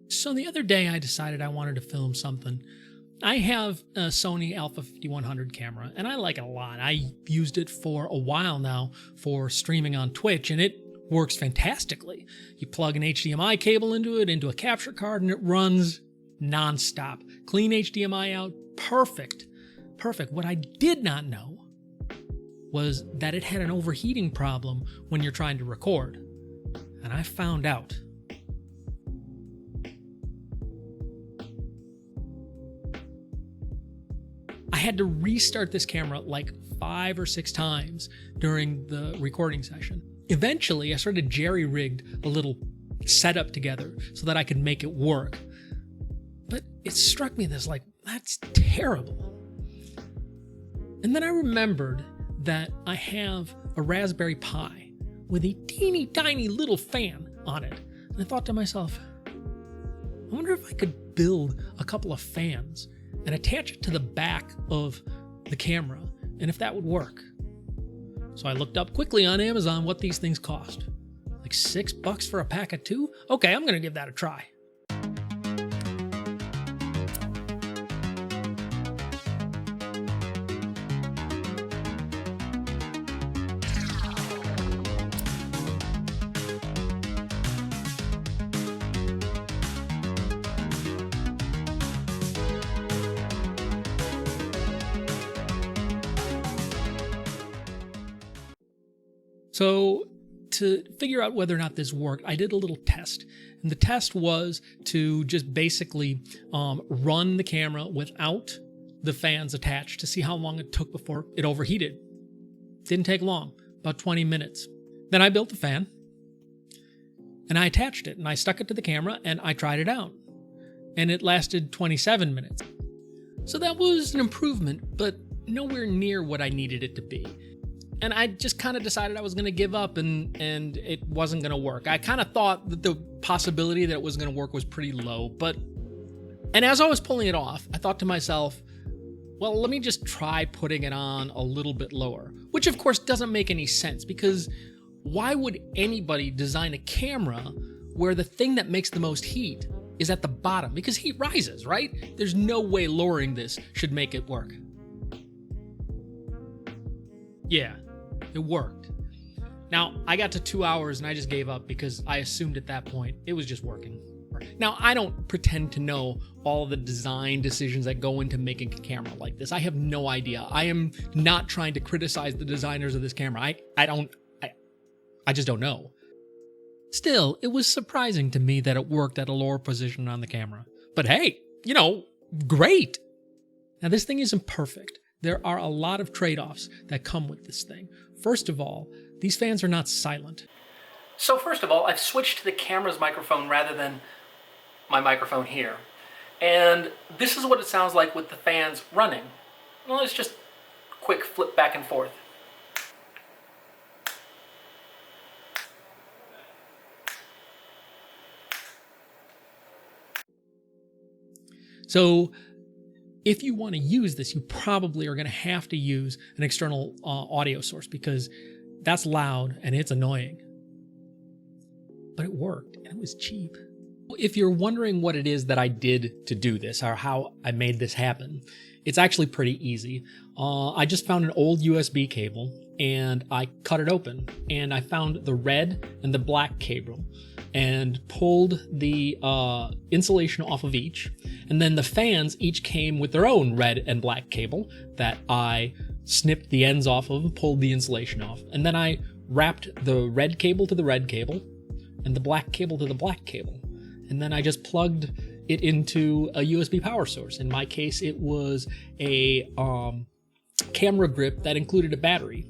So the other day I decided I wanted to film something. I have a Sony a5100 camera and I like it a lot. I used it for a while now for streaming on Twitch and it works fantastically. You plug an HDMI cable into it, into a capture card, and it runs nonstop. Clean HDMI out, perfect. Perfect. What I did not know was that it had an overheating problem when you're trying to record. And I found out. I had to restart this camera like 5 or 6 times during the recording session. Eventually, I sort of jerry-rigged a little setup together so that I could make it work. But it struck me this like, that's terrible. And then I remembered that I have a Raspberry Pi with a teeny tiny little fan on it. And I thought to myself, I wonder if I could build a couple of fans and attach it to the back of the camera, and if that would work. So I looked up quickly on Amazon what these things cost. Like $6 for a pack of 2? Okay, I'm gonna give that a try. So to figure out whether or not this worked, I did a little test. And the test was to just basically run the camera without the fans attached to see how long it took before it overheated. Didn't take long, about 20 minutes. Then I built the fan and I attached it and I stuck it to the camera and I tried it out. And it lasted 27 minutes. So that was an improvement, but nowhere near what I needed it to be. And I just kind of decided I was going to give up and it wasn't going to work. I kind of thought that the possibility that it was going to work was pretty low. And as I was pulling it off, I thought to myself, well, let me just try putting it on a little bit lower. Which of course doesn't make any sense because why would anybody design a camera where the thing that makes the most heat is at the bottom? Because heat rises, right? There's no way lowering this should make it work. Yeah. It worked. Now, I got to 2 hours and I just gave up because I assumed at that point it was just working. Now, I don't pretend to know all the design decisions that go into making a camera like this. I have no idea. I am not trying to criticize the designers of this camera. I just don't know. Still, it was surprising to me that it worked at a lower position on the camera. But hey, great. Now, this thing isn't perfect. There are a lot of trade-offs that come with this thing. First of all, these fans are not silent. So first of all, I've switched to the camera's microphone rather than my microphone here. And this is what it sounds like with the fans running. Well, let's just quick flip back and forth. So if you want to use this, you probably are going to have to use an external audio source because that's loud and it's annoying. But it worked and it was cheap. If you're wondering what it is that I did to do this or how I made this happen, it's actually pretty easy. I just found an old USB cable and I cut it open and I found the red and the black cable and pulled the insulation off of each. And then the fans each came with their own red and black cable that I snipped the ends off of and pulled the insulation off. And then I wrapped the red cable to the red cable and the black cable to the black cable. And then I just plugged it into a USB power source. In my case, it was a camera grip that included a battery.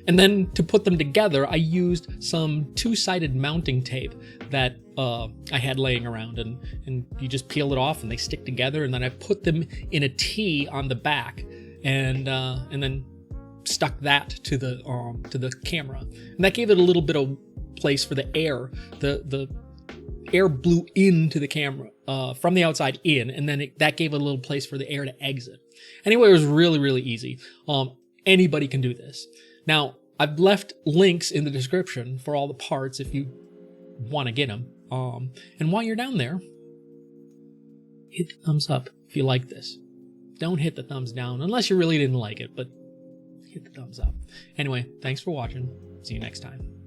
And then to put them together, I used some two-sided mounting tape that I had laying around, and you just peel it off and they stick together. And then I put them in a T on the back, and then stuck that to the camera, and that gave it a little bit of place for the air. The air blew into the camera from the outside in, and then that gave it a little place for the air to exit. Anyway, it was really, really easy. Anybody can do this. Now, I've left links in the description for all the parts if you want to get them. And while you're down there, hit the thumbs up if you like this. Don't hit the thumbs down unless you really didn't like it, but hit the thumbs up. Anyway, thanks for watching. See you next time.